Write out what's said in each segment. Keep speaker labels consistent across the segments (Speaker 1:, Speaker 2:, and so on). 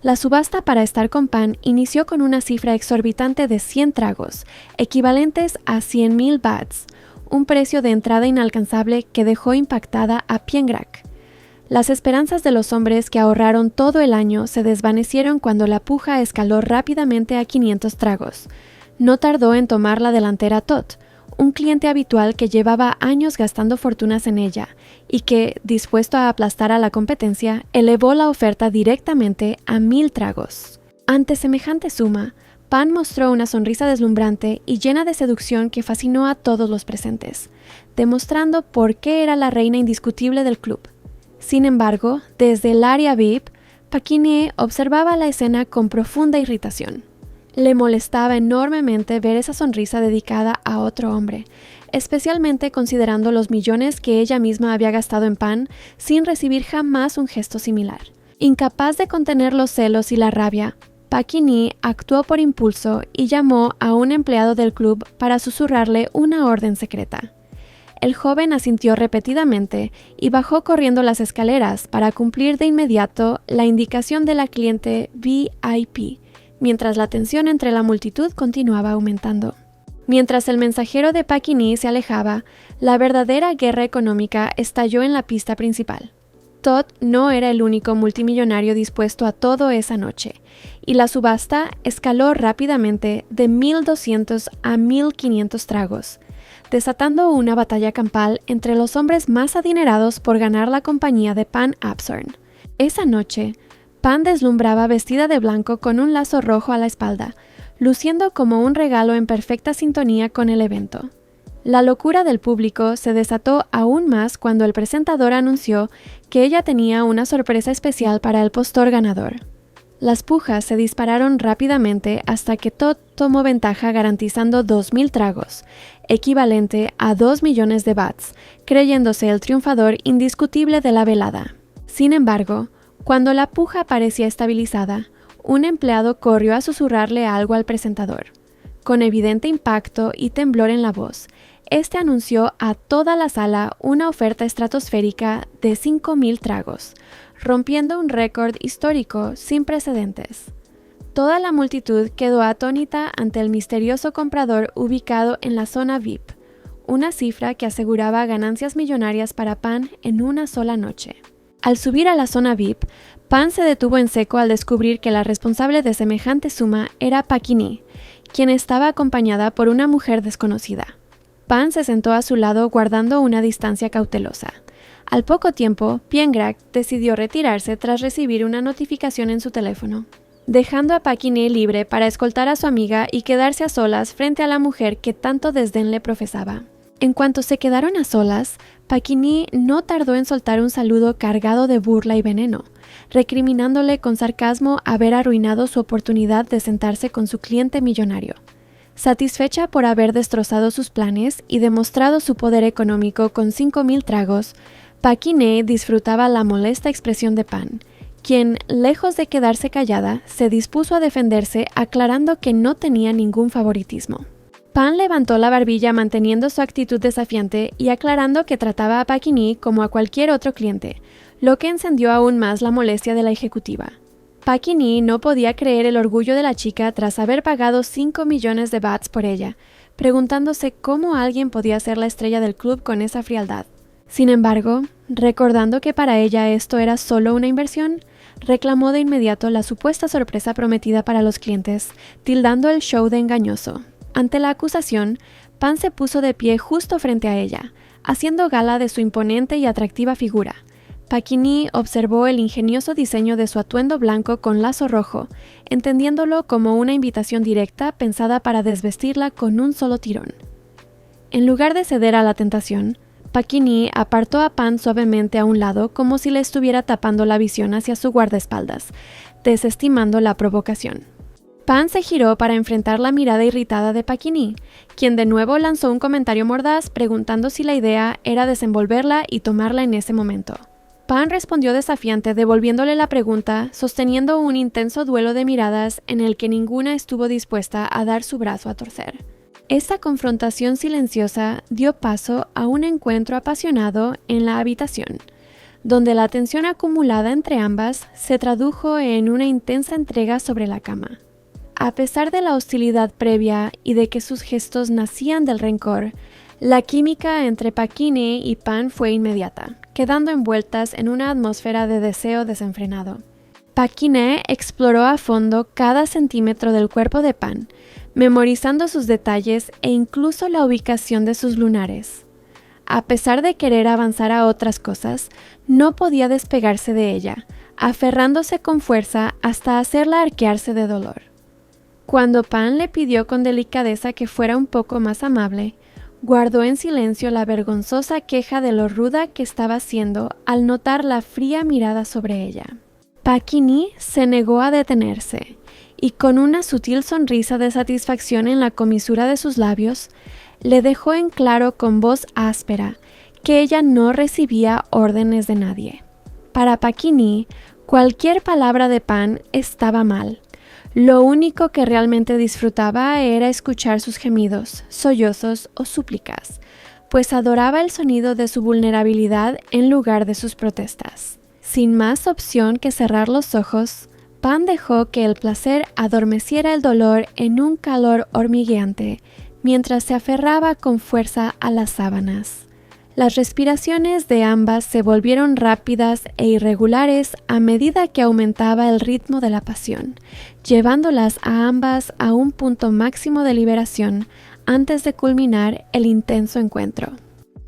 Speaker 1: La subasta para estar con Pan inició con una cifra exorbitante de 100 tragos, equivalentes a 100,000 bahts, un precio de entrada inalcanzable que dejó impactada a Piengrak. Las esperanzas de los hombres que ahorraron todo el año se desvanecieron cuando la puja escaló rápidamente a 500 tragos. No tardó en tomar la delantera Tot, un cliente habitual que llevaba años gastando fortunas en ella y que, dispuesto a aplastar a la competencia, elevó la oferta directamente a 1,000 tragos. Ante semejante suma, Pan mostró una sonrisa deslumbrante y llena de seducción que fascinó a todos los presentes, demostrando por qué era la reina indiscutible del club. Sin embargo, desde el área VIP, Paquinier observaba la escena con profunda irritación. Le molestaba enormemente ver esa sonrisa dedicada a otro hombre, especialmente considerando los millones que ella misma había gastado en Pan sin recibir jamás un gesto similar. Incapaz de contener los celos y la rabia, Paquinier actuó por impulso y llamó a un empleado del club para susurrarle una orden secreta. El joven asintió repetidamente y bajó corriendo las escaleras para cumplir de inmediato la indicación de la cliente VIP, mientras la tensión entre la multitud continuaba aumentando. Mientras el mensajero de Paquinier se alejaba, la verdadera guerra económica estalló en la pista principal. Tot no era el único multimillonario dispuesto a todo esa noche, y la subasta escaló rápidamente de 1,200 a 1,500 tragos, desatando una batalla campal entre los hombres más adinerados por ganar la compañía de Pan Absurn. Esa noche, Pan deslumbraba vestida de blanco con un lazo rojo a la espalda, luciendo como un regalo en perfecta sintonía con el evento. La locura del público se desató aún más cuando el presentador anunció que ella tenía una sorpresa especial para el postor ganador. Las pujas se dispararon rápidamente hasta que Tot tomó ventaja garantizando 2,000 tragos, equivalente a 2 millones de bahts, creyéndose el triunfador indiscutible de la velada. Sin embargo, cuando la puja parecía estabilizada, un empleado corrió a susurrarle algo al presentador. Con evidente impacto y temblor en la voz, este anunció a toda la sala una oferta estratosférica de 5,000 tragos, rompiendo un récord histórico sin precedentes. Toda la multitud quedó atónita ante el misterioso comprador ubicado en la zona VIP, una cifra que aseguraba ganancias millonarias para Pan en una sola noche. Al subir a la zona VIP, Pan se detuvo en seco al descubrir que la responsable de semejante suma era Paquinier, quien estaba acompañada por una mujer desconocida. Pan se sentó a su lado guardando una distancia cautelosa. Al poco tiempo, Piengrak decidió retirarse tras recibir una notificación en su teléfono, dejando a Paquinier libre para escoltar a su amiga y quedarse a solas frente a la mujer que tanto desdén le profesaba. En cuanto se quedaron a solas, Paquinier no tardó en soltar un saludo cargado de burla y veneno, recriminándole con sarcasmo haber arruinado su oportunidad de sentarse con su cliente millonario. Satisfecha por haber destrozado sus planes y demostrado su poder económico con 5,000 tragos, Paquinier disfrutaba la molesta expresión de Pan, quien, lejos de quedarse callada, se dispuso a defenderse aclarando que no tenía ningún favoritismo. Pan levantó la barbilla manteniendo su actitud desafiante y aclarando que trataba a Paquinier como a cualquier otro cliente, lo que encendió aún más la molestia de la ejecutiva. Paquinier no podía creer el orgullo de la chica tras haber pagado 5 millones de bahts por ella, preguntándose cómo alguien podía ser la estrella del club con esa frialdad. Sin embargo, recordando que para ella esto era solo una inversión, reclamó de inmediato la supuesta sorpresa prometida para los clientes, tildando el show de engañoso. Ante la acusación, Pan se puso de pie justo frente a ella, haciendo gala de su imponente y atractiva figura. Paquinier observó el ingenioso diseño de su atuendo blanco con lazo rojo, entendiéndolo como una invitación directa pensada para desvestirla con un solo tirón. En lugar de ceder a la tentación, Paquinier apartó a Pan suavemente a un lado como si le estuviera tapando la visión hacia su guardaespaldas, desestimando la provocación. Pan se giró para enfrentar la mirada irritada de Paquinier, quien de nuevo lanzó un comentario mordaz preguntando si la idea era desenvolverla y tomarla en ese momento. Pan respondió desafiante devolviéndole la pregunta, sosteniendo un intenso duelo de miradas en el que ninguna estuvo dispuesta a dar su brazo a torcer. Esta confrontación silenciosa dio paso a un encuentro apasionado en la habitación, donde la tensión acumulada entre ambas se tradujo en una intensa entrega sobre la cama. A pesar de la hostilidad previa y de que sus gestos nacían del rencor, la química entre Pacini y Pan fue inmediata, quedando envueltas en una atmósfera de deseo desenfrenado. Pacini exploró a fondo cada centímetro del cuerpo de Pan, memorizando sus detalles e incluso la ubicación de sus lunares. A pesar de querer avanzar a otras cosas, no podía despegarse de ella, aferrándose con fuerza hasta hacerla arquearse de dolor. Cuando Pan le pidió con delicadeza que fuera un poco más amable, guardó en silencio la vergonzosa queja de lo ruda que estaba siendo al notar la fría mirada sobre ella. Pacini se negó a detenerse, y con una sutil sonrisa de satisfacción en la comisura de sus labios, le dejó en claro con voz áspera que ella no recibía órdenes de nadie. Para Pacini, cualquier palabra de Pan estaba mal. Lo único que realmente disfrutaba era escuchar sus gemidos, sollozos o súplicas, pues adoraba el sonido de su vulnerabilidad en lugar de sus protestas. Sin más opción que cerrar los ojos, Pan dejó que el placer adormeciera el dolor en un calor hormigueante, mientras se aferraba con fuerza a las sábanas. Las respiraciones de ambas se volvieron rápidas e irregulares a medida que aumentaba el ritmo de la pasión, llevándolas a ambas a un punto máximo de liberación antes de culminar el intenso encuentro.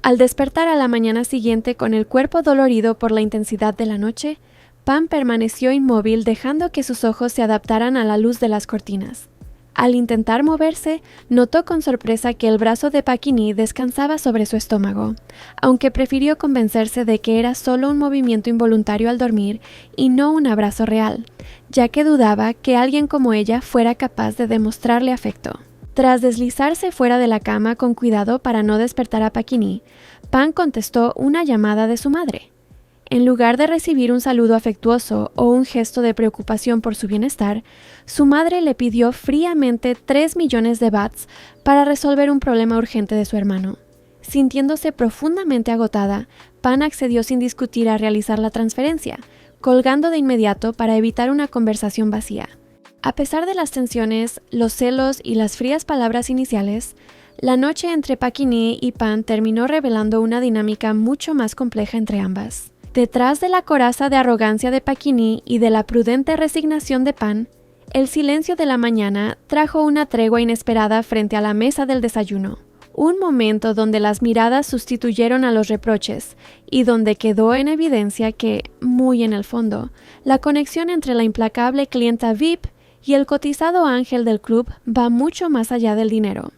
Speaker 1: Al despertar a la mañana siguiente con el cuerpo dolorido por la intensidad de la noche, Pan permaneció inmóvil dejando que sus ojos se adaptaran a la luz de las cortinas. Al intentar moverse, notó con sorpresa que el brazo de Pacini descansaba sobre su estómago, aunque prefirió convencerse de que era solo un movimiento involuntario al dormir y no un abrazo real, ya que dudaba que alguien como ella fuera capaz de demostrarle afecto. Tras deslizarse fuera de la cama con cuidado para no despertar a Pacini, Pan contestó una llamada de su madre. En lugar de recibir un saludo afectuoso o un gesto de preocupación por su bienestar, su madre le pidió fríamente 3 millones de bahts para resolver un problema urgente de su hermano. Sintiéndose profundamente agotada, Pan accedió sin discutir a realizar la transferencia, colgando de inmediato para evitar una conversación vacía. A pesar de las tensiones, los celos y las frías palabras iniciales, la noche entre Pacini y Pan terminó revelando una dinámica mucho más compleja entre ambas. Detrás de la coraza de arrogancia de Pacini y de la prudente resignación de Pan, el silencio de la mañana trajo una tregua inesperada frente a la mesa del desayuno. Un momento donde las miradas sustituyeron a los reproches y donde quedó en evidencia que, muy en el fondo, la conexión entre la implacable clienta VIP y el cotizado ángel del club va mucho más allá del dinero.